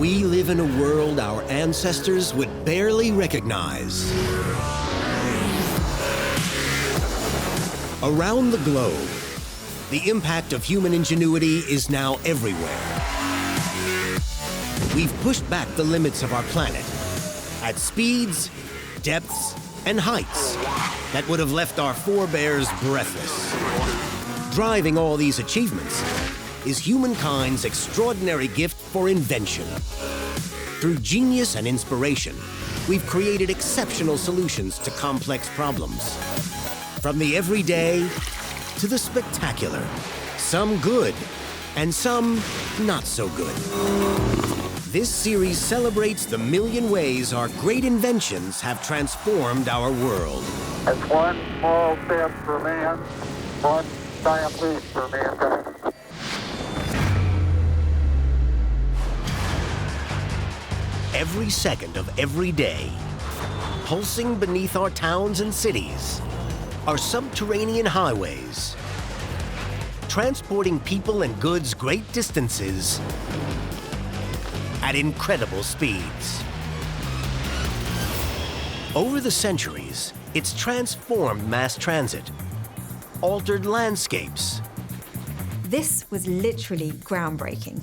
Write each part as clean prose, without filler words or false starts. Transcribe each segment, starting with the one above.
We live in a world our ancestors would barely recognize. Around the globe, the impact of human ingenuity is now everywhere. We've pushed back the limits of our planet at speeds, depths, and heights that would have left our forebears breathless. Driving all these achievements is humankind's extraordinary gift for invention. Through genius and inspiration, we've created exceptional solutions to complex problems. From the everyday to the spectacular, some good and some not so good. This series celebrates the million ways our great inventions have transformed our world. It's one small step for man, one giant leap for mankind. Every second of every day, pulsing beneath our towns and cities, are subterranean highways, transporting people and goods great distances at incredible speeds. Over the centuries, it's transformed mass transit, altered landscapes, This was literally groundbreaking.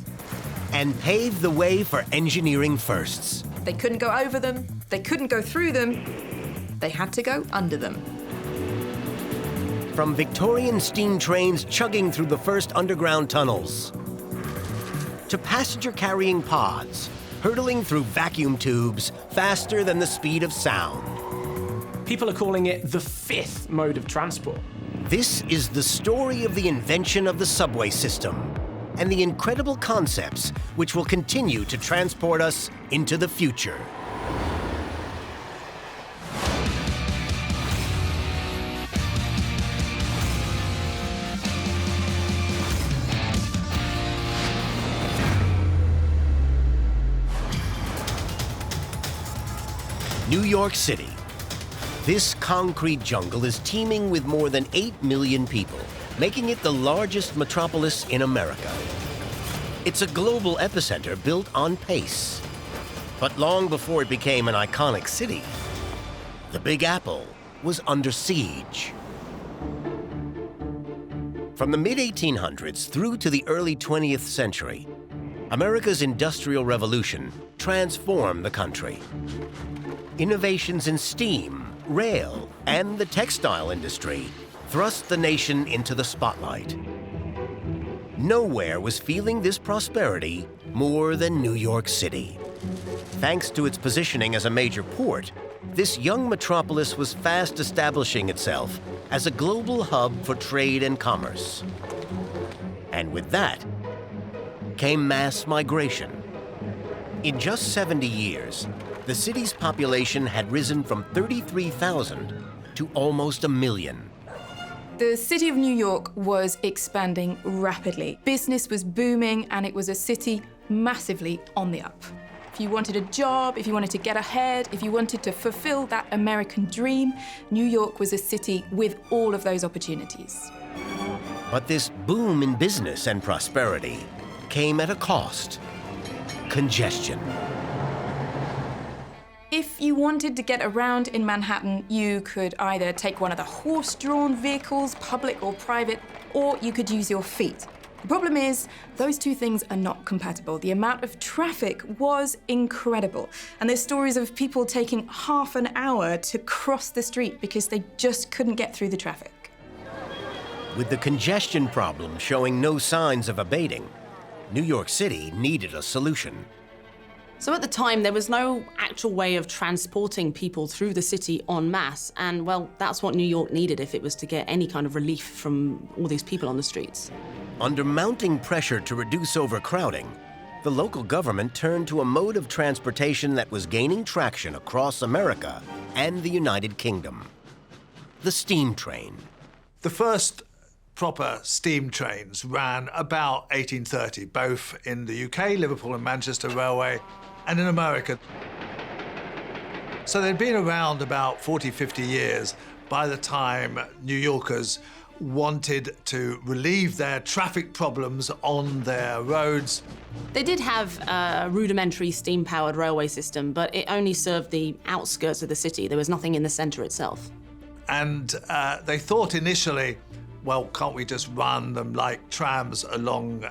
and paved the way for engineering firsts. They couldn't go over them, they couldn't go through them, they had to go under them. From Victorian steam trains chugging through the first underground tunnels, to passenger-carrying pods hurtling through vacuum tubes faster than the speed of sound. People are calling it the fifth mode of transport. This is the story of the invention of the subway system and the incredible concepts which will continue to transport us into the future. New York City. This concrete jungle is teeming with more than 8 million people, making it the largest metropolis in America. It's a global epicenter built on pace. But long before it became an iconic city, the Big Apple was under siege. From the mid-1800s through to the early 20th century, America's Industrial Revolution transformed the country. Innovations in steam, rail, and the textile industry thrust the nation into the spotlight. Nowhere was feeling this prosperity more than New York City. Thanks to its positioning as a major port, this young metropolis was fast establishing itself as a global hub for trade and commerce. And with that came mass migration. In just 70 years, the city's population had risen from 33,000 to almost 1 million. The city of New York was expanding rapidly. Business was booming, and it was a city massively on the up. If you wanted a job, if you wanted to get ahead, if you wanted to fulfill that American dream, New York was a city with all of those opportunities. But this boom in business and prosperity came at a cost: congestion. If you wanted to get around in Manhattan, you could either take one of the horse-drawn vehicles, public or private, or you could use your feet. The problem is, those two things are not compatible. The amount of traffic was incredible, and there's stories of people taking half an hour to cross the street because they just couldn't get through the traffic. With the congestion problem showing no signs of abating, New York City needed a solution. So at the time, there was no actual way of transporting people through the city en masse, and well, that's what New York needed if it was to get any kind of relief from all these people on the streets. Under mounting pressure to reduce overcrowding, the local government turned to a mode of transportation that was gaining traction across America and the United Kingdom: the steam train. The first proper steam trains ran about 1830, both in the UK, Liverpool and Manchester Railway, and in America. So they'd been around about 40, 50 years by the time New Yorkers wanted to relieve their traffic problems on their roads. They did have a rudimentary steam-powered railway system, but it only served the outskirts of the city. There was nothing in the centre itself. And they thought initially, well, can't we just run them like trams along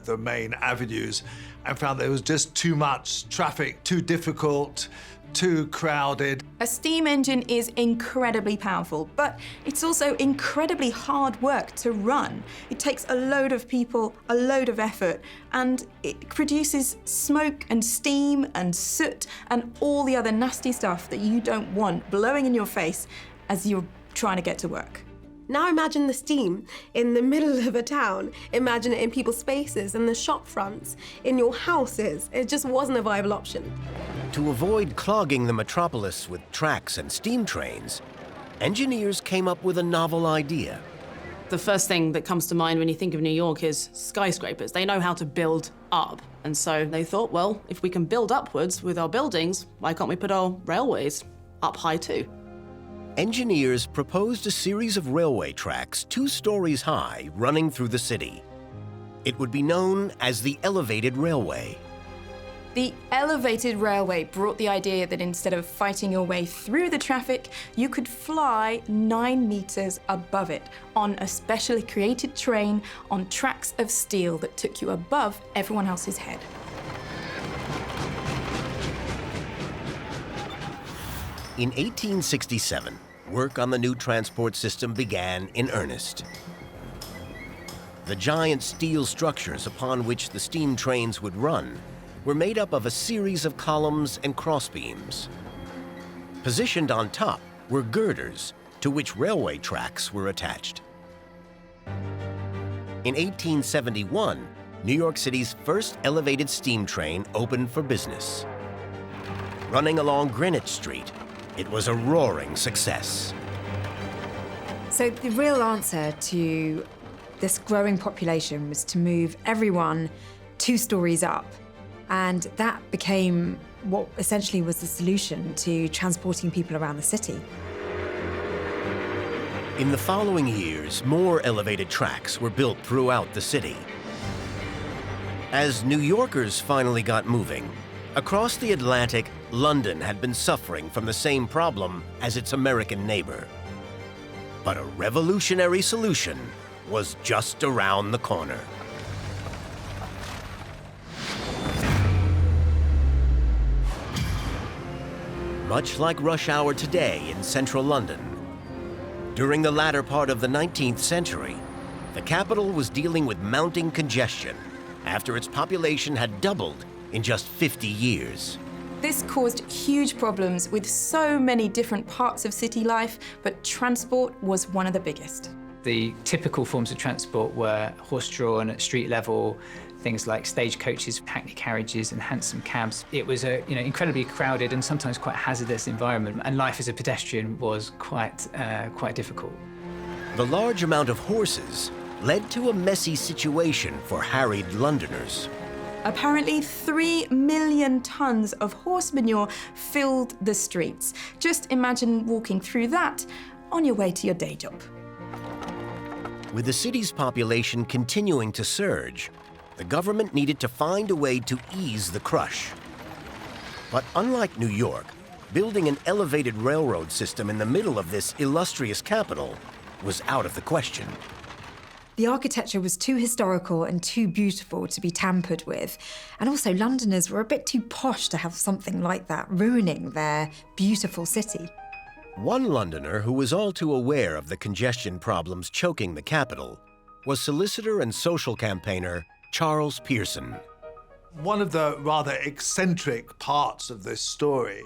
the main avenues? And found there was just too much traffic, too difficult, too crowded. A steam engine is incredibly powerful, but it's also incredibly hard work to run. It takes a load of people, a load of effort, and it produces smoke and steam and soot and all the other nasty stuff that you don't want blowing in your face as you're trying to get to work. Now imagine the steam in the middle of a town. Imagine it in people's spaces, in the shop fronts, in your houses. It just wasn't a viable option. To avoid clogging the metropolis with tracks and steam trains, engineers came up with a novel idea. The first thing that comes to mind when you think of New York is skyscrapers. They know how to build up. And so they thought, well, if we can build upwards with our buildings, why can't we put our railways up high too? Engineers proposed a series of railway tracks 2 stories high running through the city. It would be known as the elevated railway. The elevated railway brought the idea that instead of fighting your way through the traffic, you could fly 9 meters above it on a specially created train on tracks of steel that took you above everyone else's head. In 1867, work on the new transport system began in earnest. The giant steel structures upon which the steam trains would run were made up of a series of columns and crossbeams. Positioned on top were girders to which railway tracks were attached. In 1871, New York City's first elevated steam train opened for business. Running along Greenwich Street, it was a roaring success. So the real answer to this growing population was to move everyone 2 stories up. And that became what essentially was the solution to transporting people around the city. In the following years, more elevated tracks were built throughout the city. As New Yorkers finally got moving, across the Atlantic, London had been suffering from the same problem as its American neighbor. But a revolutionary solution was just around the corner. Much like rush hour today in central London, during the latter part of the 19th century, the capital was dealing with mounting congestion after its population had doubled in just 50 years. This caused huge problems with so many different parts of city life, but transport was one of the biggest. The typical forms of transport were horse-drawn, street level, things like stagecoaches, hackney carriages, and hansom cabs. It was a incredibly crowded and sometimes quite hazardous environment, and life as a pedestrian was quite difficult. The large amount of horses led to a messy situation for harried Londoners. Apparently 3 million tons of horse manure filled the streets. Just imagine walking through that on your way to your day job. With the city's population continuing to surge, the government needed to find a way to ease the crush. But unlike New York, building an elevated railroad system in the middle of this illustrious capital was out of the question. The architecture was too historical and too beautiful to be tampered with. And also Londoners were a bit too posh to have something like that ruining their beautiful city. One Londoner who was all too aware of the congestion problems choking the capital was solicitor and social campaigner Charles Pearson. One of the rather eccentric parts of this story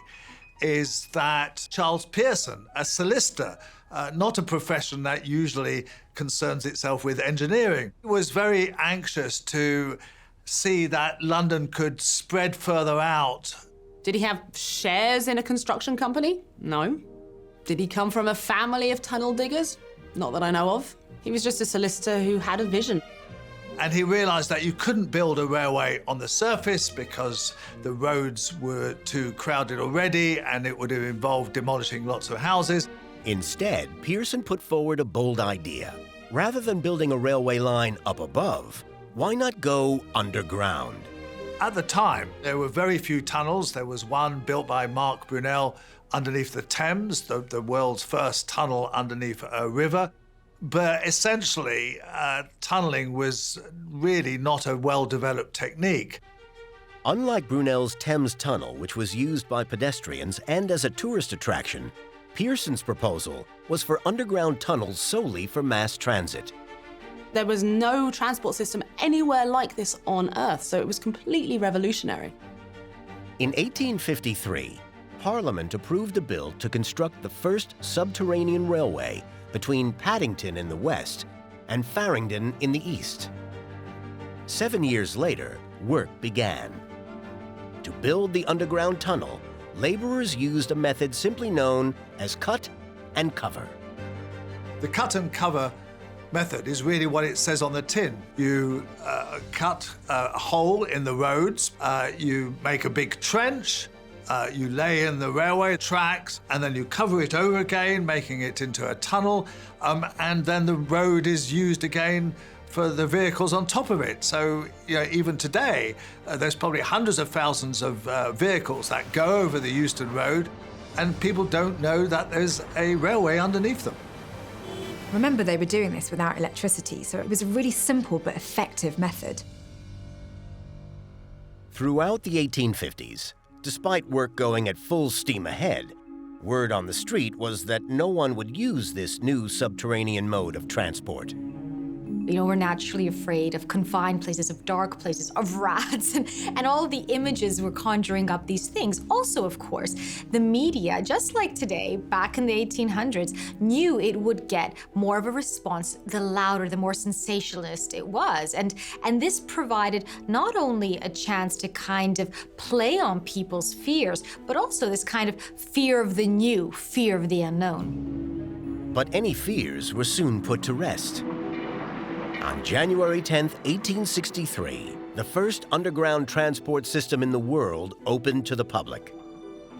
is that Charles Pearson, a solicitor, not a profession that usually concerns itself with engineering, was very anxious to see that London could spread further out. Did he have shares in a construction company? No. Did he come from a family of tunnel diggers? Not that I know of. He was just a solicitor who had a vision. And he realized that you couldn't build a railway on the surface because the roads were too crowded already and it would have involved demolishing lots of houses. Instead, Pearson put forward a bold idea. Rather than building a railway line up above, why not go underground? At the time, there were very few tunnels. There was one built by Mark Brunel underneath the Thames, the world's first tunnel underneath a river. But essentially, tunneling was really not a well-developed technique. Unlike Brunel's Thames Tunnel, which was used by pedestrians and as a tourist attraction, Pearson's proposal was for underground tunnels solely for mass transit. There was no transport system anywhere like this on Earth, so it was completely revolutionary. In 1853, Parliament approved a bill to construct the first subterranean railway between Paddington in the west and Farringdon in the east. 7 years later, work began. To build the underground tunnel, laborers used a method simply known as cut and cover. The cut and cover method is really what it says on the tin. You cut a hole in the roads, you make a big trench, you lay in the railway tracks, and then you cover it over again, making it into a tunnel, and then the road is used again for the vehicles on top of it. So, even today, there's probably hundreds of thousands of vehicles that go over the Euston Road, and people don't know that there's a railway underneath them. Remember, they were doing this without electricity, so it was a really simple but effective method. Throughout the 1850s, despite work going at full steam ahead, word on the street was that no one would use this new subterranean mode of transport. We're naturally afraid of confined places, of dark places, of rats, and all of the images were conjuring up these things. Also, of course, the media, just like today, back in the 1800s, knew it would get more of a response the louder, the more sensationalist it was. And this provided not only a chance to kind of play on people's fears, but also this kind of fear of the new, fear of the unknown. But any fears were soon put to rest. On January 10, 1863, the first underground transport system in the world opened to the public.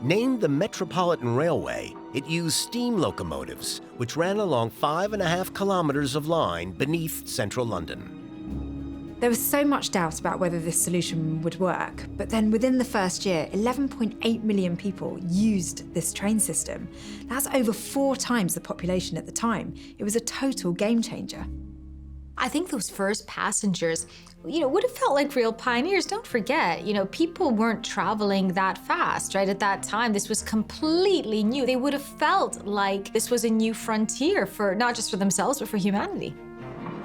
Named the Metropolitan Railway, it used steam locomotives, which ran along 5.5 kilometers of line beneath central London. There was so much doubt about whether this solution would work, but then within the first year, 11.8 million people used this train system. That's over 4 times the population at the time. It was a total game changer. I think those first passengers, would have felt like real pioneers. Don't forget, people weren't traveling that fast, right? At that time, this was completely new. They would have felt like this was a new frontier for not just for themselves, but for humanity.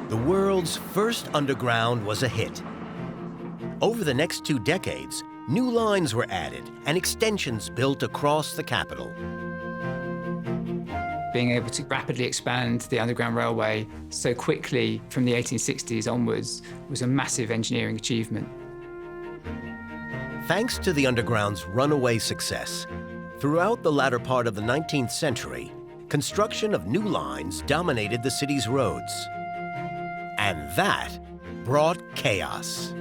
The world's first underground was a hit. Over the next 2 decades, new lines were added and extensions built across the capital. Being able to rapidly expand the Underground Railway so quickly from the 1860s onwards was a massive engineering achievement. Thanks to the Underground's runaway success, throughout the latter part of the 19th century, construction of new lines dominated the city's roads. And that brought chaos.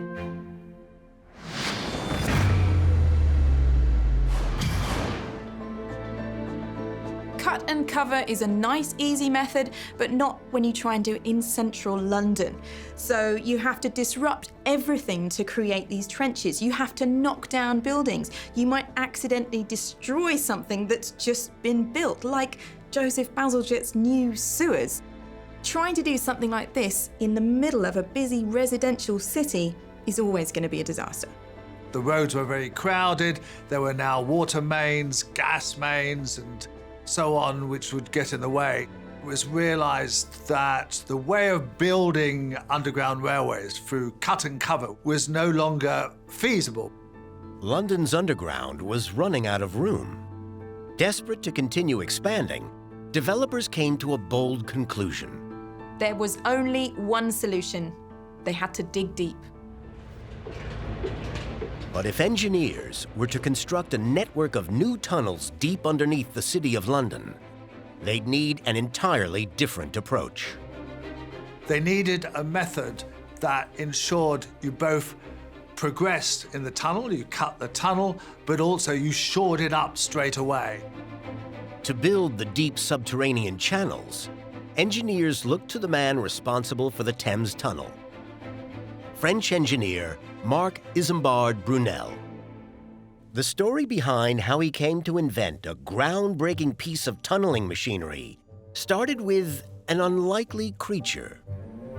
Cut and cover is a nice, easy method, but not when you try and do it in central London. So you have to disrupt everything to create these trenches. You have to knock down buildings. You might accidentally destroy something that's just been built, like Joseph Bazalgette's new sewers. Trying to do something like this in the middle of a busy residential city is always going to be a disaster. The roads were very crowded. There were now water mains, gas mains, and so on, which would get in the way. It was realized that the way of building underground railways through cut and cover was no longer feasible. London's underground was running out of room. Desperate to continue expanding, developers came to a bold conclusion. There was only one solution. They had to dig deep. But if engineers were to construct a network of new tunnels deep underneath the City of London, they'd need an entirely different approach. They needed a method that ensured you both progressed in the tunnel, you cut the tunnel, but also you shored it up straight away. To build the deep subterranean channels, engineers looked to the man responsible for the Thames Tunnel, French engineer Marc Isambard Brunel. The story behind how he came to invent a groundbreaking piece of tunneling machinery started with an unlikely creature.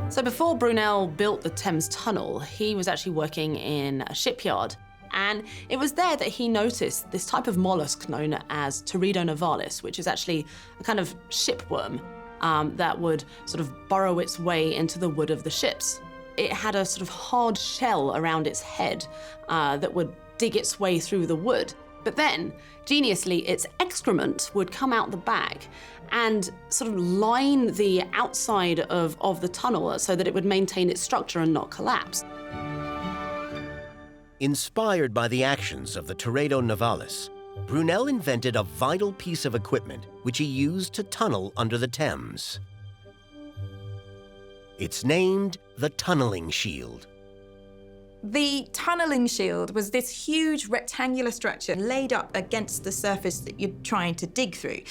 So before Brunel built the Thames Tunnel, he was actually working in a shipyard. And it was there that he noticed this type of mollusk known as Teredo nivalis, which is actually a kind of shipworm that would sort of burrow its way into the wood of the ships. It had a sort of hard shell around its head that would dig its way through the wood. But then, geniusly, its excrement would come out the back and sort of line the outside of the tunnel so that it would maintain its structure and not collapse. Inspired by the actions of the Teredo nivalis, Brunel invented a vital piece of equipment which he used to tunnel under the Thames. It's named the tunneling shield. The tunneling shield was this huge rectangular structure laid up against the surface that you're trying to dig through.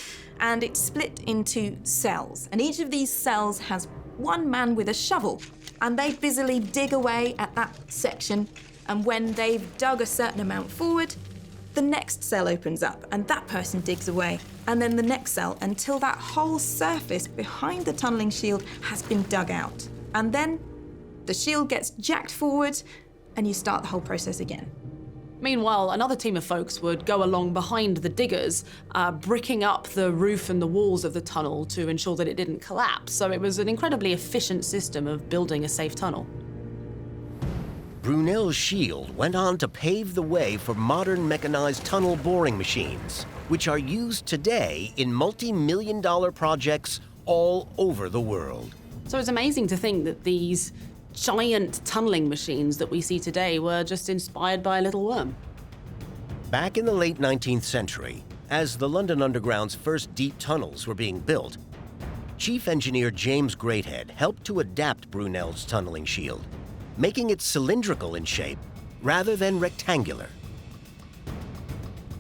And it's split into cells. And each of these cells has one man with a shovel. And they busily dig away at that section. And when they've dug a certain amount forward, the next cell opens up and that person digs away. And then the next cell until that whole surface behind the tunneling shield has been dug out. And then the shield gets jacked forward and you start the whole process again. Meanwhile, another team of folks would go along behind the diggers, bricking up the roof and the walls of the tunnel to ensure that it didn't collapse. So it was an incredibly efficient system of building a safe tunnel. Brunel's shield went on to pave the way for modern mechanized tunnel boring machines, which are used today in multi-million-dollar projects all over the world. So it's amazing to think that these giant tunneling machines that we see today were just inspired by a little worm. Back in the late 19th century, as the London Underground's first deep tunnels were being built, Chief Engineer James Greathead helped to adapt Brunel's tunneling shield, making it cylindrical in shape rather than rectangular.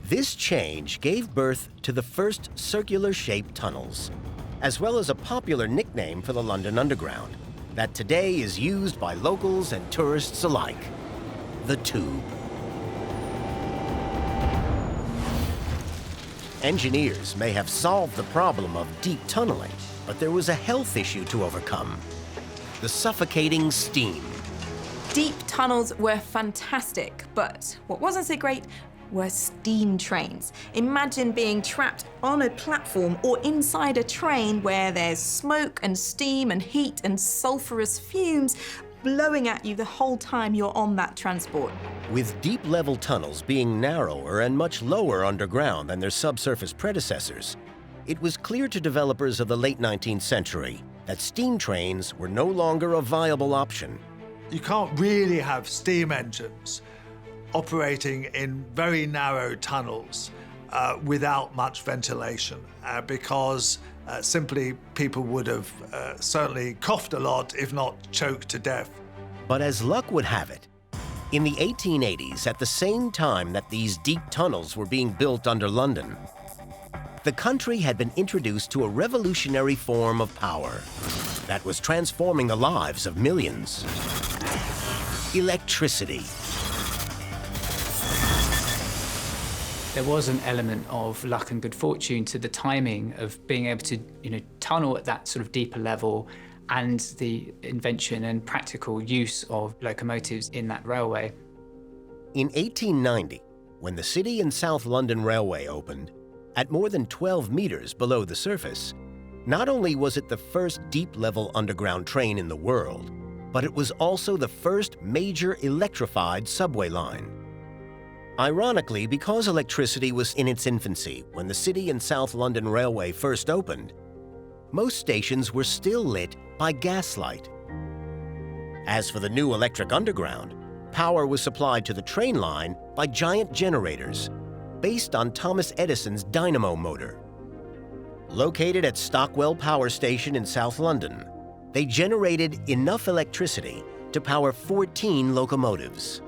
This change gave birth to the first circular-shaped tunnels, as well as a popular nickname for the London Underground that today is used by locals and tourists alike, the Tube. Engineers may have solved the problem of deep tunneling, but there was a health issue to overcome: the suffocating steam. Deep tunnels were fantastic, but what wasn't so great were steam trains. Imagine being trapped on a platform or inside a train where there's smoke and steam and heat and sulfurous fumes blowing at you the whole time you're on that transport. With deep-level tunnels being narrower and much lower underground than their subsurface predecessors, it was clear to developers of the late 19th century that steam trains were no longer a viable option. You can't really have steam engines operating in very narrow tunnels without much ventilation because simply people would have certainly coughed a lot, if not choked to death. But as luck would have it, in the 1880s, at the same time that these deep tunnels were being built under London, the country had been introduced to a revolutionary form of power that was transforming the lives of millions: electricity. There was an element of luck and good fortune to the timing of being able to, tunnel at that sort of deeper level, and the invention and practical use of locomotives in that railway. In 1890, when the City and South London Railway opened, at more than 12 meters below the surface, not only was it the first deep-level underground train in the world, but it was also the first major electrified subway line. Ironically, because electricity was in its infancy when the City and South London Railway first opened, most stations were still lit by gaslight. As for the new electric underground, power was supplied to the train line by giant generators based on Thomas Edison's dynamo motor. Located at Stockwell Power Station in South London, they generated enough electricity to power 14 locomotives.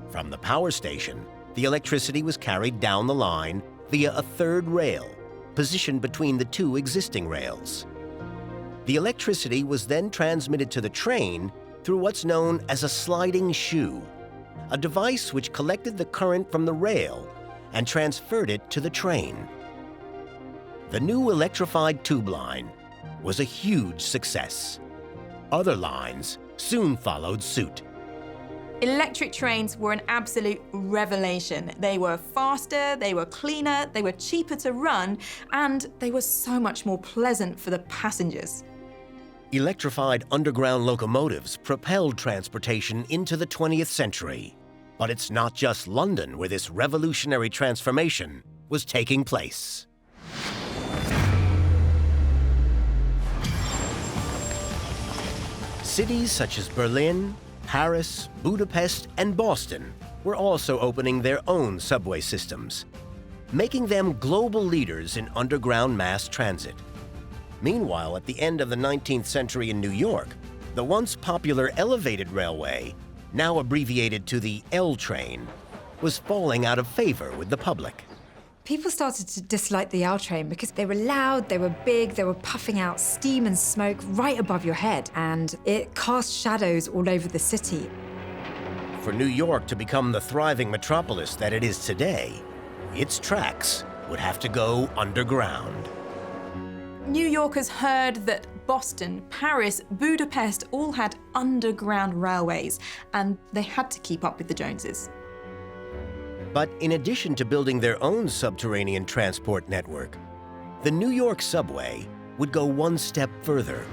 From the power station, the electricity was carried down the line via a third rail, positioned between the two existing rails. The electricity was then transmitted to the train through what's known as a sliding shoe, a device which collected the current from the rail and transferred it to the train. The new electrified tube line was a huge success. Other lines soon followed suit. Electric trains were an absolute revelation. They were faster, they were cleaner, they were cheaper to run, and they were so much more pleasant for the passengers. Electrified underground locomotives propelled transportation into the 20th century. But it's not just London where this revolutionary transformation was taking place. Cities such as Berlin, Paris, Budapest, and Boston were also opening their own subway systems, making them global leaders in underground mass transit. Meanwhile, at the end of the 19th century in New York, the once popular elevated railway, now abbreviated to the L train, was falling out of favor with the public. People started to dislike the L train because they were loud, they were big, they were puffing out steam and smoke right above your head, and it cast shadows all over the city. For New York to become the thriving metropolis that it is today, its tracks would have to go underground. New Yorkers heard that Boston, Paris, Budapest all had underground railways, and they had to keep up with the Joneses. But in addition to building their own subterranean transport network, the New York subway would go one step further.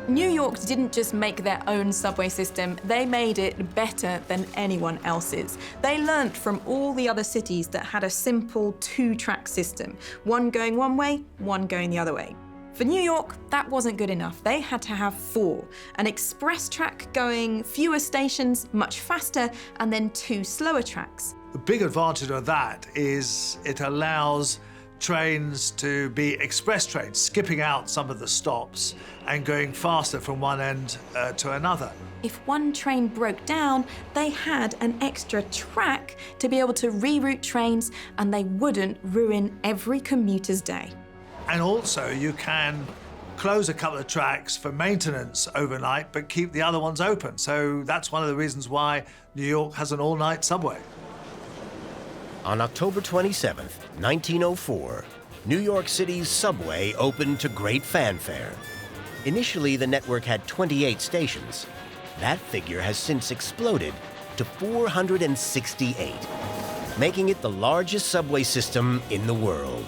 New York didn't just make their own subway system, they made it better than anyone else's. They learnt from all the other cities that had a simple two-track system, one going one way, one going the other way. For New York, that wasn't good enough. They had to have four, an express track going fewer stations, much faster, and then two slower tracks. The big advantage of that is it allows trains to be express trains, skipping out some of the stops and going faster from one end to another. If one train broke down, they had an extra track to be able to reroute trains, and they wouldn't ruin every commuter's day. And also you can close a couple of tracks for maintenance overnight, but keep the other ones open. So that's one of the reasons why New York has an all-night subway. On October 27, 1904, New York City's subway opened to great fanfare. Initially, the network had 28 stations. That figure has since exploded to 468, making it the largest subway system in the world.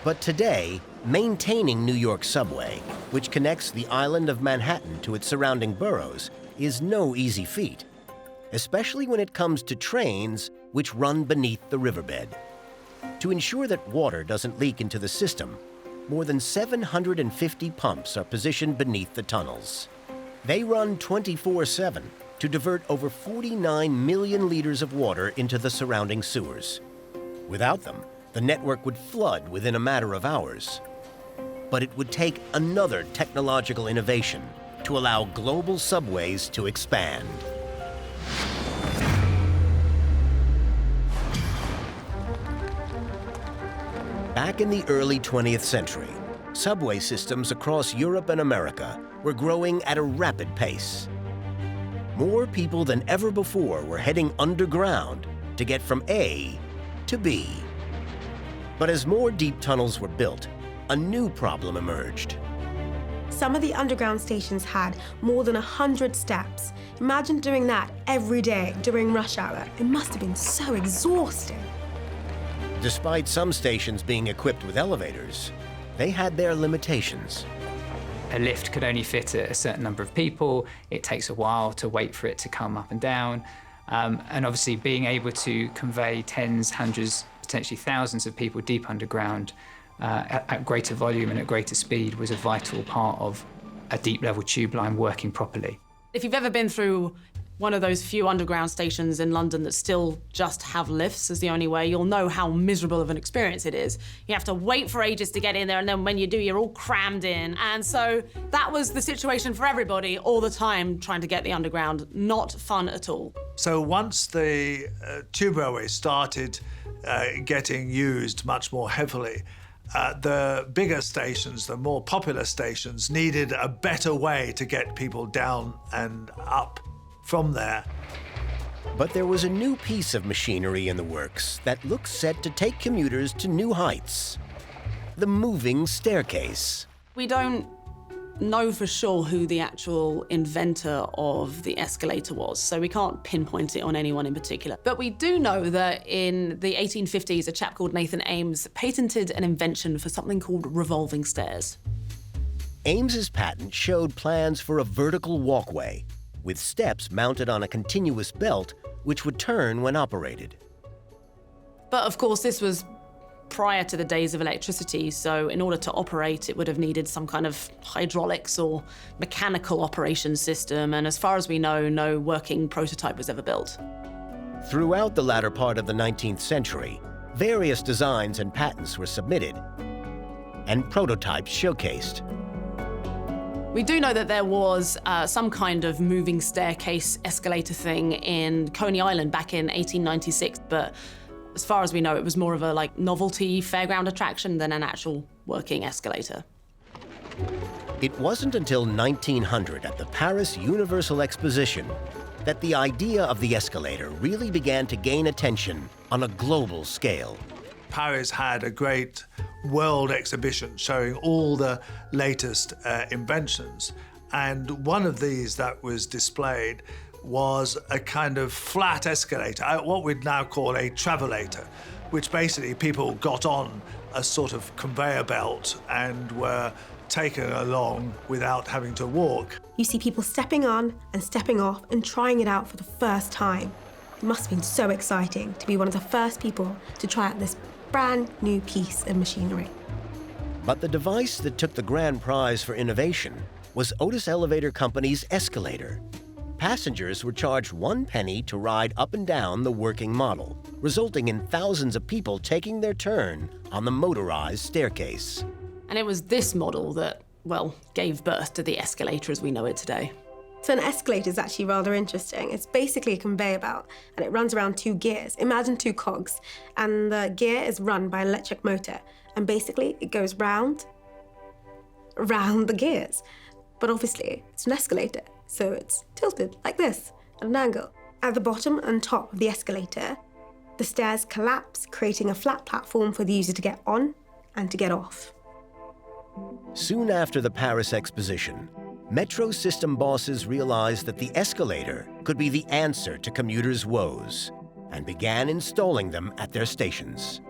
But today, maintaining New York subway, which connects the island of Manhattan to its surrounding boroughs, is no easy feat, especially when it comes to trains which run beneath the riverbed. To ensure that water doesn't leak into the system, more than 750 pumps are positioned beneath the tunnels. They run 24/7 to divert over 49 million liters of water into the surrounding sewers. Without them, the network would flood within a matter of hours. But it would take another technological innovation to allow global subways to expand. Back in the early 20th century, subway systems across Europe and America were growing at a rapid pace. More people than ever before were heading underground to get from A to B. But as more deep tunnels were built, a new problem emerged. Some of the underground stations had more than 100 steps. Imagine doing that every day during rush hour. It must have been so exhausting. Despite some stations being equipped with elevators, they had their limitations. A lift could only fit a certain number of people. It takes a while to wait for it to come up and down. And obviously being able to convey tens, hundreds, potentially thousands of people deep underground at greater volume and at greater speed was a vital part of a deep level tube line working properly. If you've ever been through one of those few underground stations in London that still just have lifts as the only way, you'll know how miserable of an experience it is. You have to wait for ages to get in there, and then when you do, you're all crammed in. And so that was the situation for everybody all the time trying to get the underground. Not fun at all. So once the tube railway started getting used much more heavily, The bigger stations, the more popular stations, needed a better way to get people down and up from there. But there was a new piece of machinery in the works that looked set to take commuters to new heights. The moving staircase. We don't know for sure who the actual inventor of the escalator was, so we can't pinpoint it on anyone in particular. But we do know that in the 1850s, a chap called Nathan Ames patented an invention for something called revolving stairs. Ames's patent showed plans for a vertical walkway with steps mounted on a continuous belt which would turn when operated. But of course, this was prior to the days of electricity, so in order to operate, it would have needed some kind of hydraulics or mechanical operation system, and as far as we know, no working prototype was ever built. Throughout the latter part of the 19th century, various designs and patents were submitted and prototypes showcased. We do know that there was some kind of moving staircase escalator thing in Coney Island back in 1896, but as far as we know, it was more of a novelty fairground attraction than an actual working escalator. It wasn't until 1900 at the Paris Universal Exposition that the idea of the escalator really began to gain attention on a global scale. Paris had a great world exhibition showing all the latest inventions, and one of these that was displayed was a kind of flat escalator, what we'd now call a travelator, which basically people got on a sort of conveyor belt and were taken along without having to walk. You see people stepping on and stepping off and trying it out for the first time. It must have been so exciting to be one of the first people to try out this brand new piece of machinery. But the device that took the grand prize for innovation was Otis Elevator Company's escalator. Passengers were charged 1 penny to ride up and down the working model, resulting in thousands of people taking their turn on the motorized staircase. And it was this model that, well, gave birth to the escalator as we know it today. So an escalator is actually rather interesting. It's basically a conveyor belt, and it runs around 2 gears. Imagine 2 cogs, and the gear is run by an electric motor, and basically it goes round the gears. But obviously, it's an escalator, so it's tilted like this, at an angle. At the bottom and top of the escalator, the stairs collapse, creating a flat platform for the user to get on and to get off. Soon after the Paris Exposition, metro system bosses realized that the escalator could be the answer to commuters' woes and began installing them at their stations.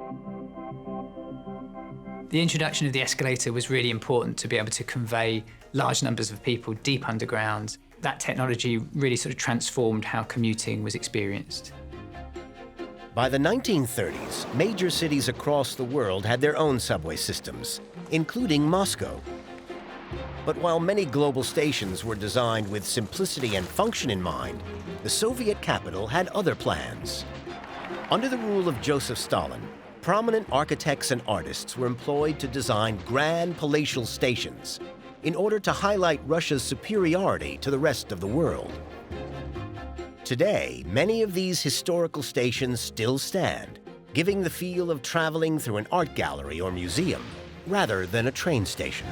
The introduction of the escalator was really important to be able to convey large numbers of people deep underground. That technology really sort of transformed how commuting was experienced. By the 1930s, major cities across the world had their own subway systems, including Moscow. But while many global stations were designed with simplicity and function in mind, the Soviet capital had other plans. Under the rule of Joseph Stalin, prominent architects and artists were employed to design grand palatial stations in order to highlight Russia's superiority to the rest of the world. Today, many of these historical stations still stand, giving the feel of traveling through an art gallery or museum rather than a train station.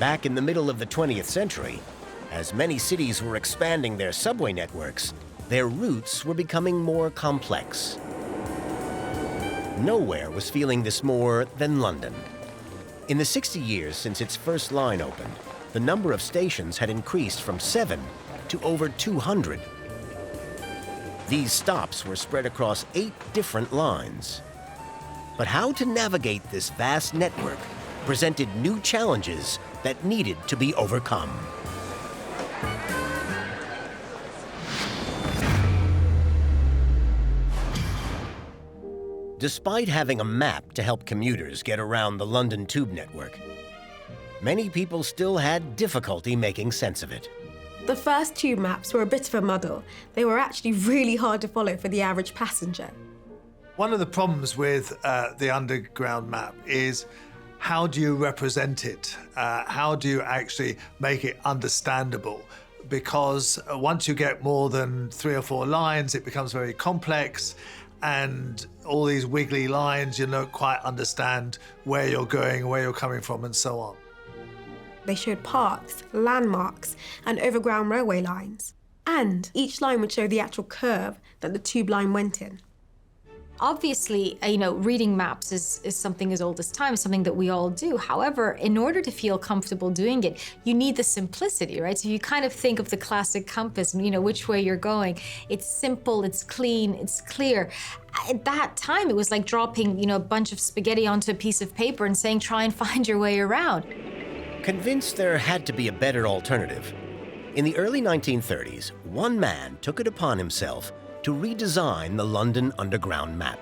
Back in the middle of the 20th century, as many cities were expanding their subway networks, their routes were becoming more complex. Nowhere was feeling this more than London. In the 60 years since its first line opened, the number of stations had increased from 7 to over 200. These stops were spread across 8 different lines. But how to navigate this vast network presented new challenges that needed to be overcome. Despite having a map to help commuters get around the London Tube network, many people still had difficulty making sense of it. The first tube maps were a bit of a muddle. They were actually really hard to follow for the average passenger. One of the problems with the underground map is how do you represent it? How do you actually make it understandable? Because once you get more than 3 or 4 lines, it becomes very complex. and all these wiggly lines, you don't quite understand where you're going, where you're coming from, and so on. They showed paths, landmarks, and overground railway lines. And each line would show the actual curve that the tube line went in. Obviously, reading maps is something as old as time, something that we all do. However, in order to feel comfortable doing it, you need the simplicity, right? So you kind of think of the classic compass and, which way you're going. It's simple, it's clean, it's clear. At that time, it was like dropping, a bunch of spaghetti onto a piece of paper and saying, try and find your way around. Convinced there had to be a better alternative, in the early 1930s, one man took it upon himself to redesign the London Underground map.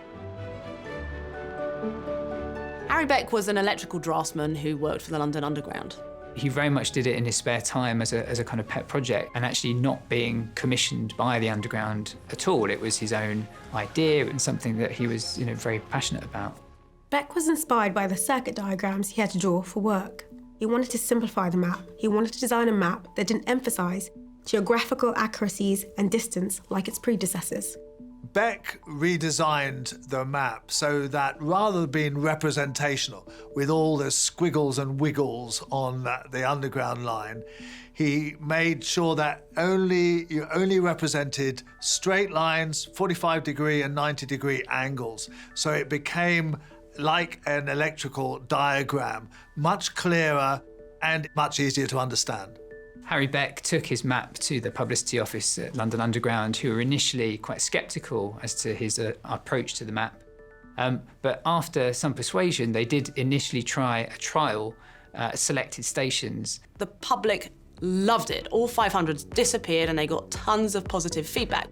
Harry Beck was an electrical draftsman who worked for the London Underground. He very much did it in his spare time as a kind of pet project, and actually not being commissioned by the Underground at all. It was his own idea and something that he was very passionate about. Beck was inspired by the circuit diagrams he had to draw for work. He wanted to simplify the map. He wanted to design a map that didn't emphasize geographical accuracies and distance like its predecessors. Beck redesigned the map so that rather than being representational with all the squiggles and wiggles on the Underground line, he made sure that you only represented straight lines, 45-degree and 90-degree angles. So it became like an electrical diagram, much clearer and much easier to understand. Harry Beck took his map to the publicity office at London Underground, who were initially quite sceptical as to his approach to the map. But after some persuasion, they did initially try a trial at selected stations. The public loved it. All 500s disappeared and they got tons of positive feedback.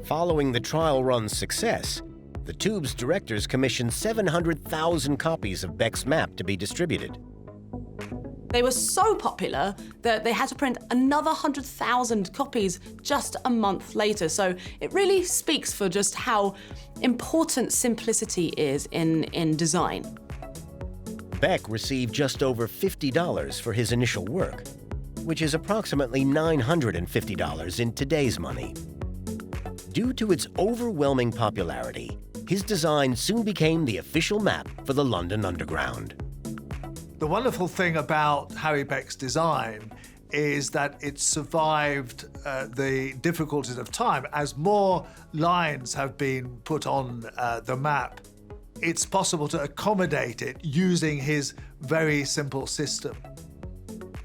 Following the trial run's success, the tube's directors commissioned 700,000 copies of Beck's map to be distributed. They were so popular that they had to print another 100,000 copies just a month later. So it really speaks for just how important simplicity is in design. Beck received just over $50 for his initial work, which is approximately $950 in today's money. Due to its overwhelming popularity, his design soon became the official map for the London Underground. The wonderful thing about Harry Beck's design is that it survived the difficulties of time. As more lines have been put on the map, it's possible to accommodate it using his very simple system.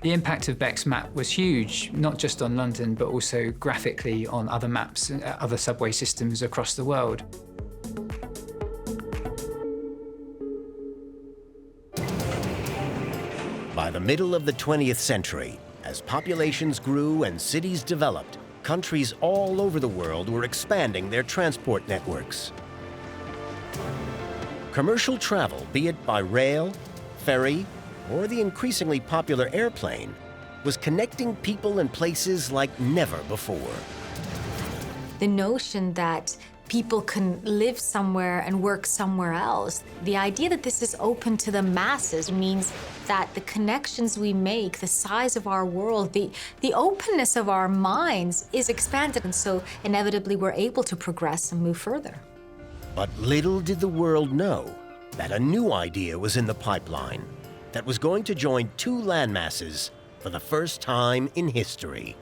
The impact of Beck's map was huge, not just on London, but also graphically on other maps, other subway systems across the world. By the middle of the 20th century, as populations grew and cities developed, countries all over the world were expanding their transport networks. Commercial travel, be it by rail, ferry, or the increasingly popular airplane, was connecting people and places like never before. The notion that people can live somewhere and work somewhere else, the idea that this is open to the masses means that the connections we make, the size of our world, the openness of our minds is expanded, and so inevitably we're able to progress and move further. But little did the world know that a new idea was in the pipeline that was going to join two landmasses for the first time in history.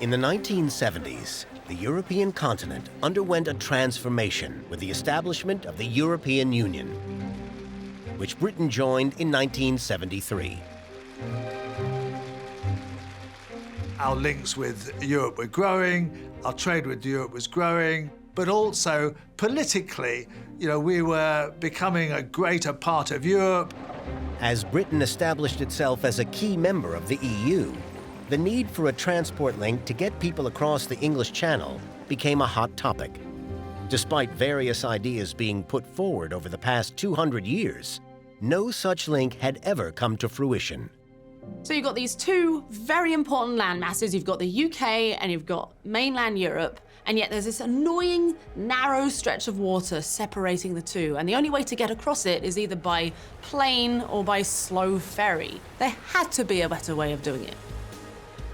In the 1970s, the European continent underwent a transformation with the establishment of the European Union, which Britain joined in 1973. Our links with Europe were growing, our trade with Europe was growing, but also politically, we were becoming a greater part of Europe. As Britain established itself as a key member of the EU, the need for a transport link to get people across the English Channel became a hot topic. Despite various ideas being put forward over the past 200 years, no such link had ever come to fruition. So you've got these two very important land masses. You've got the UK and you've got mainland Europe, and yet there's this annoying, narrow stretch of water separating the two, and the only way to get across it is either by plane or by slow ferry. There had to be a better way of doing it.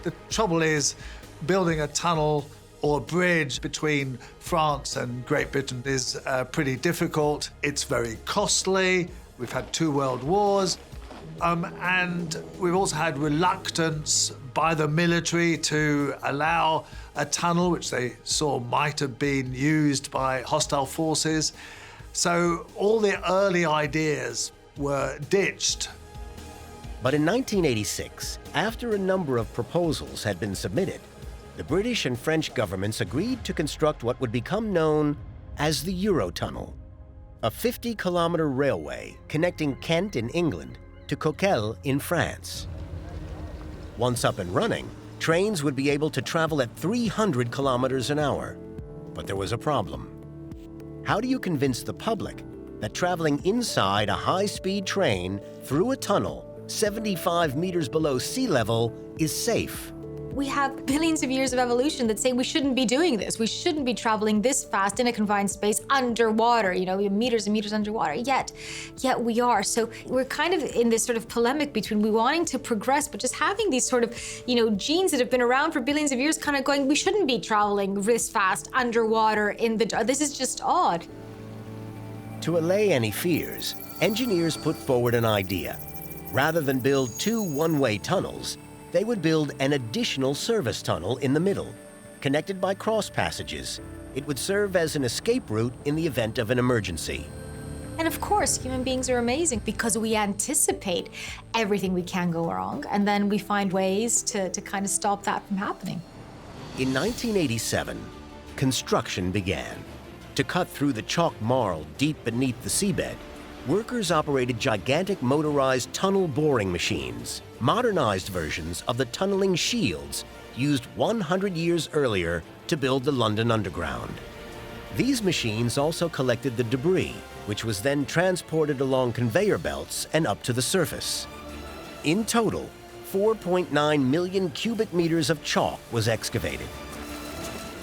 The trouble is, building a tunnel or a bridge between France and Great Britain is pretty difficult. It's very costly. We've had 2 world wars. And we've also had reluctance by the military to allow a tunnel, which they saw might have been used by hostile forces. So all the early ideas were ditched. But in 1986, after a number of proposals had been submitted, the British and French governments agreed to construct what would become known as the Eurotunnel, a 50-kilometer railway connecting Kent in England to Coquelles in France. Once up and running, trains would be able to travel at 300 kilometers an hour. But there was a problem. How do you convince the public that traveling inside a high-speed train through a tunnel 75 meters below sea level is safe? We have billions of years of evolution that say we shouldn't be doing this. We shouldn't be traveling this fast in a confined space underwater, you know, meters and meters underwater, yet we are. So we're kind of in this sort of polemic between we wanting to progress, but just having these sort of, you know, genes that have been around for billions of years kind of going, we shouldn't be traveling this fast underwater in the dark. This is just odd. To allay any fears, engineers put forward an idea. Rather than build 2 one-way tunnels, they would build an additional service tunnel in the middle, connected by cross passages. It would serve as an escape route in the event of an emergency. And of course, human beings are amazing because we anticipate everything we can go wrong, and then we find ways to kind of stop that from happening. In 1987, construction began. To cut through the chalk marl deep beneath the seabed, workers operated gigantic motorized tunnel boring machines, modernized versions of the tunneling shields used 100 years earlier to build the London Underground. These machines also collected the debris, which was then transported along conveyor belts and up to the surface. In total, 4.9 million cubic meters of chalk was excavated.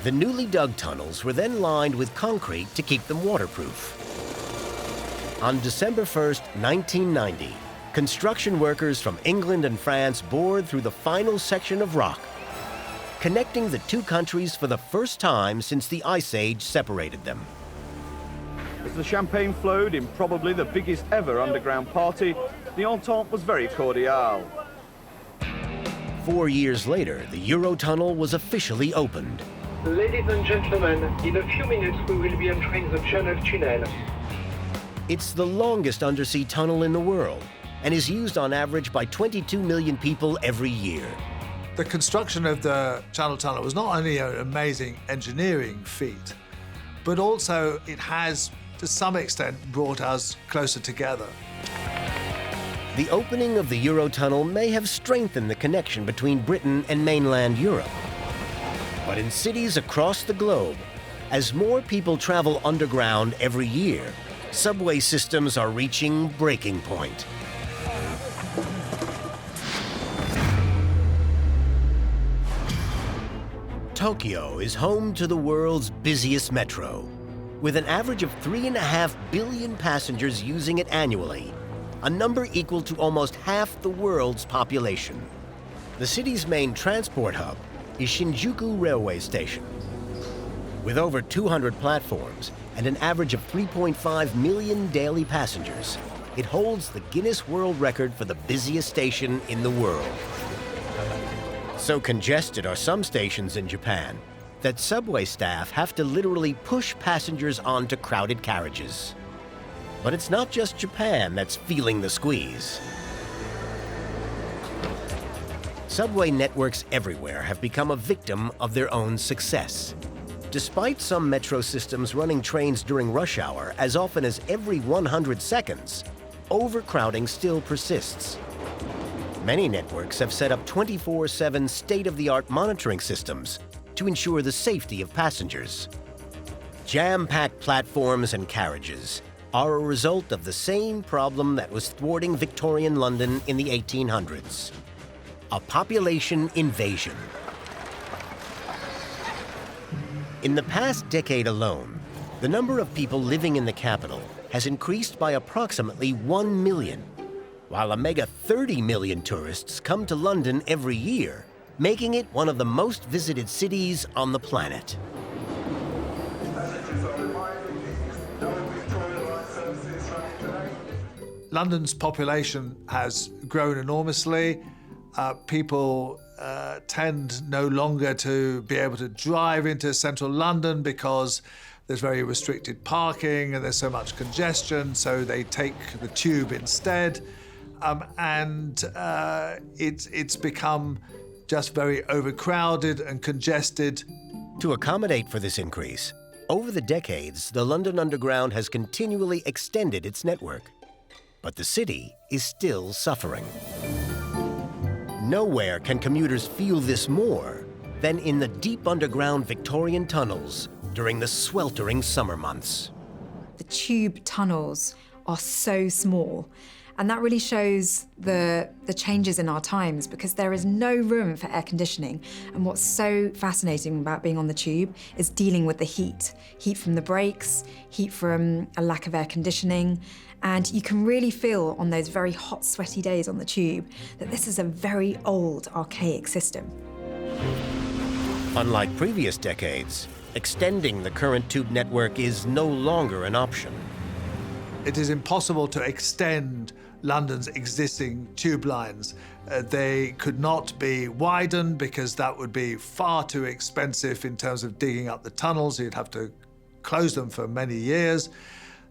The newly dug tunnels were then lined with concrete to keep them waterproof. On December 1st, 1990, construction workers from England and France bored through the final section of rock, connecting the 2 countries for the first time since the Ice Age separated them. As the champagne flowed in probably the biggest ever underground party, the entente was very cordial. 4 years later, the Eurotunnel was officially opened. Ladies and gentlemen, in a few minutes we will be entering the Tunnel. It's the longest undersea tunnel in the world and is used on average by 22 million people every year. The construction of the Channel Tunnel was not only an amazing engineering feat, but also it has, to some extent, brought us closer together. The opening of the Eurotunnel may have strengthened the connection between Britain and mainland Europe. But in cities across the globe, as more people travel underground every year, subway systems are reaching breaking point. Tokyo is home to the world's busiest metro, with an average of 3.5 billion passengers using it annually, a number equal to almost half the world's population. The city's main transport hub is Shinjuku Railway Station. With over 200 platforms and an average of 3.5 million daily passengers, it holds the Guinness World Record for the busiest station in the world. So congested are some stations in Japan that subway staff have to literally push passengers onto crowded carriages. But it's not just Japan that's feeling the squeeze. Subway networks everywhere have become a victim of their own success. Despite some metro systems running trains during rush hour as often as every 100 seconds, overcrowding still persists. Many networks have set up 24/7 state-of-the-art monitoring systems to ensure the safety of passengers. Jam-packed platforms and carriages are a result of the same problem that was thwarting Victorian London in the 1800s: a population invasion. In the past decade alone, the number of people living in the capital has increased by approximately 1 million. While a mega 30 million tourists come to London every year, making it one of the most visited cities on the planet. London's population has grown enormously. People tend no longer to be able to drive into central London because there's very restricted parking and there's so much congestion, so they take the tube instead. It's become just very overcrowded and congested. To accommodate for this increase, over the decades, the London Underground has continually extended its network. But the city is still suffering. Nowhere can commuters feel this more than in the deep underground Victorian tunnels during the sweltering summer months. The tube tunnels are so small, and that really shows the changes in our times, because there is no room for air conditioning. And what's so fascinating about being on the tube is dealing with the heat. Heat from the brakes, heat from a lack of air conditioning. And you can really feel on those very hot, sweaty days on the tube that this is a very old, archaic system. Unlike previous decades, extending the current tube network is no longer an option. It is impossible to extend London's existing tube lines. They could not be widened because that would be far too expensive in terms of digging up the tunnels. You'd have to close them for many years.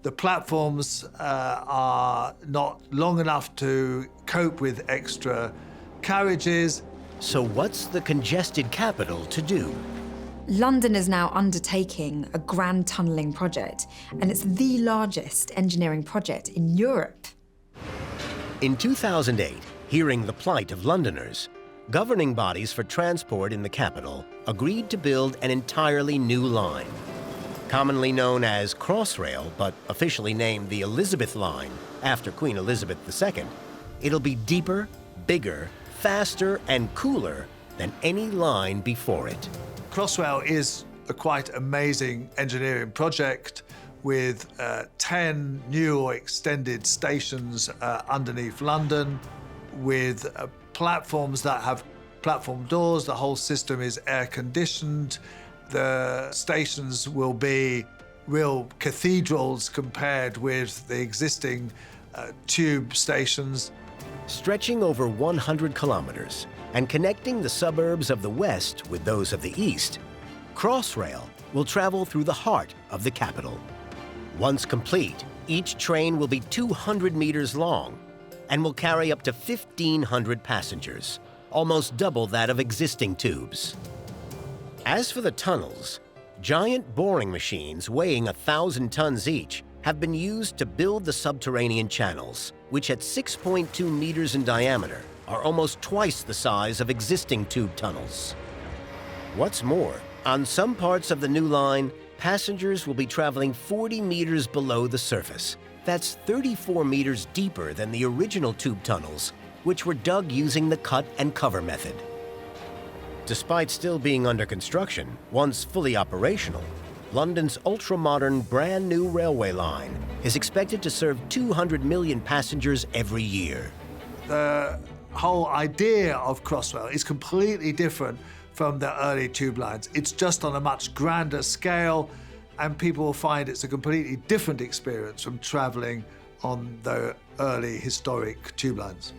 The platforms are not long enough to cope with extra carriages. So what's the congested capital to do? London is now undertaking a grand tunnelling project, and it's the largest engineering project in Europe. In 2008, hearing the plight of Londoners, governing bodies for transport in the capital agreed to build an entirely new line. Commonly known as Crossrail, but officially named the Elizabeth Line after Queen Elizabeth II, it'll be deeper, bigger, faster, and cooler than any line before it. Crossrail is a quite amazing engineering project with 10 new or extended stations underneath London, with platforms that have platform doors. The whole system is air-conditioned. The stations will be real cathedrals compared with the existing tube stations. Stretching over 100 kilometers and connecting the suburbs of the west with those of the east, Crossrail will travel through the heart of the capital. Once complete, each train will be 200 meters long and will carry up to 1,500 passengers, almost double that of existing tubes. As for the tunnels, giant boring machines weighing 1,000 tons each have been used to build the subterranean channels, which at 6.2 meters in diameter are almost twice the size of existing tube tunnels. What's more, on some parts of the new line, passengers will be traveling 40 meters below the surface. That's 34 meters deeper than the original tube tunnels, which were dug using the cut and cover method. Despite still being under construction, once fully operational, London's ultra-modern brand new railway line is expected to serve 200 million passengers every year. The whole idea of Crossrail is completely different from the early tube lines. It's just on a much grander scale, and people will find it's a completely different experience from travelling on the early historic tube lines.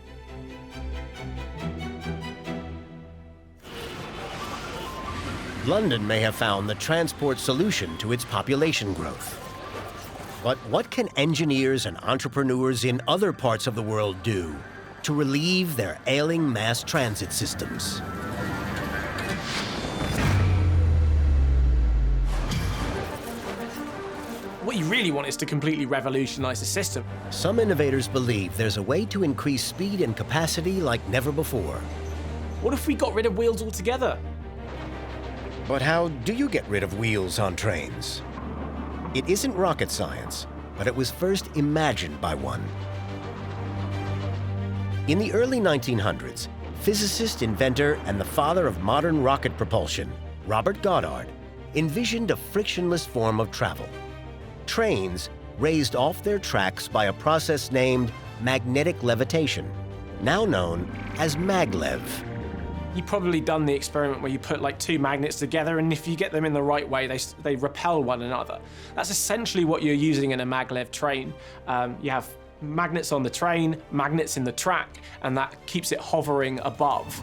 London may have found the transport solution to its population growth. But what can engineers and entrepreneurs in other parts of the world do to relieve their ailing mass transit systems? What you really want is to completely revolutionize the system. Some innovators believe there's a way to increase speed and capacity like never before. What if we got rid of wheels altogether? But how do you get rid of wheels on trains? It isn't rocket science, but it was first imagined by one. In the early 1900s, physicist, inventor, and the father of modern rocket propulsion, Robert Goddard, envisioned a frictionless form of travel. Trains raised off their tracks by a process named magnetic levitation, now known as maglev. You've probably done the experiment where you put like two magnets together, and if you get them in the right way, they repel one another. That's essentially what you're using in a maglev train. You have magnets on the train, magnets in the track, and that keeps it hovering above.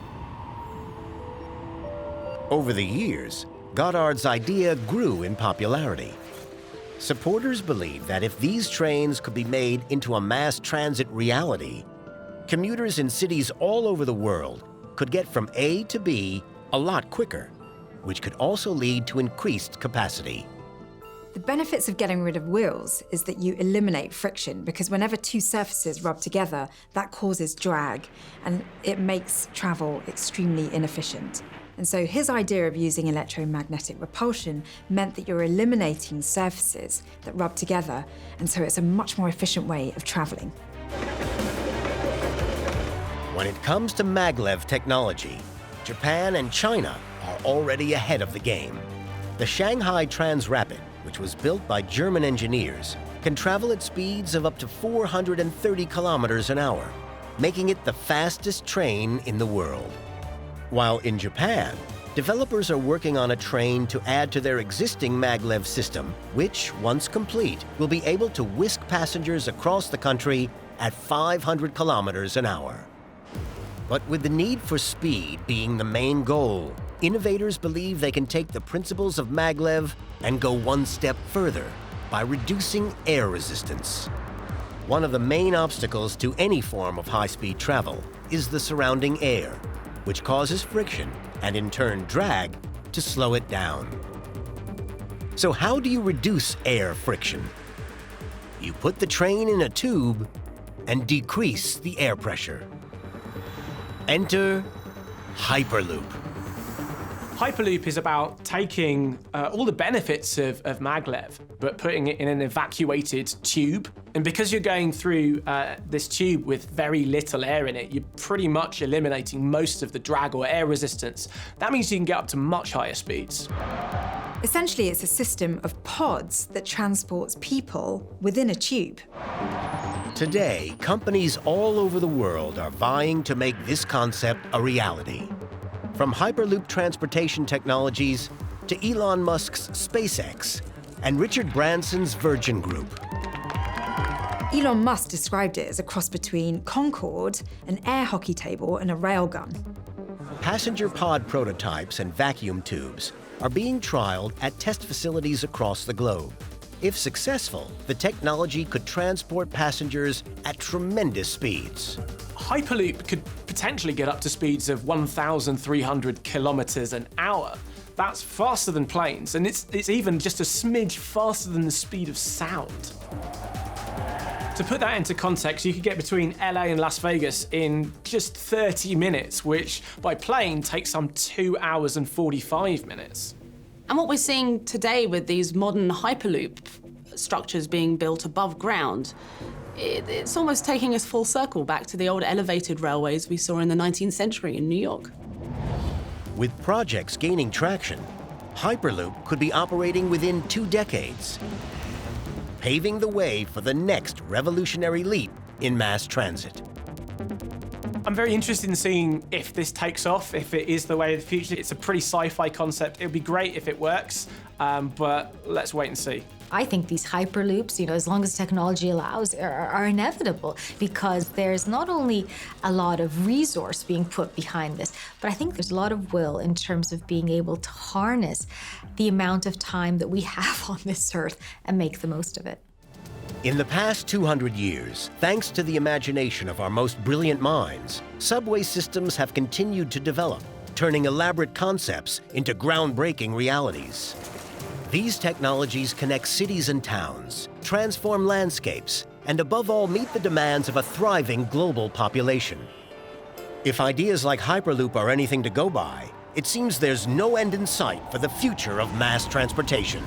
Over the years, Goddard's idea grew in popularity. Supporters believe that if these trains could be made into a mass transit reality, commuters in cities all over the world could get from A to B a lot quicker, which could also lead to increased capacity. The benefits of getting rid of wheels is that you eliminate friction, because whenever two surfaces rub together, that causes drag, and it makes travel extremely inefficient. And so his idea of using electromagnetic repulsion meant that you're eliminating surfaces that rub together, and so it's a much more efficient way of traveling. When it comes to maglev technology, Japan and China are already ahead of the game. The Shanghai Transrapid, which was built by German engineers, can travel at speeds of up to 430 kilometers an hour, making it the fastest train in the world. While in Japan, developers are working on a train to add to their existing maglev system, which, once complete, will be able to whisk passengers across the country at 500 kilometers an hour. But with the need for speed being the main goal, innovators believe they can take the principles of maglev and go one step further by reducing air resistance. One of the main obstacles to any form of high-speed travel is the surrounding air, which causes friction and in turn drag to slow it down. So how do you reduce air friction? You put the train in a tube and decrease the air pressure. Enter Hyperloop. Hyperloop is about taking all the benefits of maglev, but putting it in an evacuated tube. And because you're going through this tube with very little air in it, you're pretty much eliminating most of the drag or air resistance. That means you can get up to much higher speeds. Essentially, it's a system of pods that transports people within a tube. Today, companies all over the world are vying to make this concept a reality. From Hyperloop Transportation Technologies to Elon Musk's SpaceX and Richard Branson's Virgin Group. Elon Musk described it as a cross between Concorde, an air hockey table, and a railgun. Passenger pod prototypes and vacuum tubes are being trialed at test facilities across the globe. If successful, the technology could transport passengers at tremendous speeds. Hyperloop could potentially get up to speeds of 1,300 kilometers an hour. That's faster than planes, and it's even just a smidge faster than the speed of sound. To put that into context, you could get between LA and Las Vegas in just 30 minutes, which by plane takes some 2 hours and 45 minutes. And what we're seeing today with these modern Hyperloop structures being built above ground, it's almost taking us full circle back to the old elevated railways we saw in the 19th century in New York. With projects gaining traction, Hyperloop could be operating within 2 decades, paving the way for the next revolutionary leap in mass transit. I'm very interested in seeing if this takes off, if it is the way of the future. It's a pretty sci-fi concept. It would be great if it works, but let's wait and see. I think these Hyperloops, as long as technology allows, are inevitable, because there's not only a lot of resource being put behind this, but I think there's a lot of will in terms of being able to harness the amount of time that we have on this earth and make the most of it. In the past 200 years, thanks to the imagination of our most brilliant minds, subway systems have continued to develop, turning elaborate concepts into groundbreaking realities. These technologies connect cities and towns, transform landscapes, and above all, meet the demands of a thriving global population. If ideas like Hyperloop are anything to go by, it seems there's no end in sight for the future of mass transportation.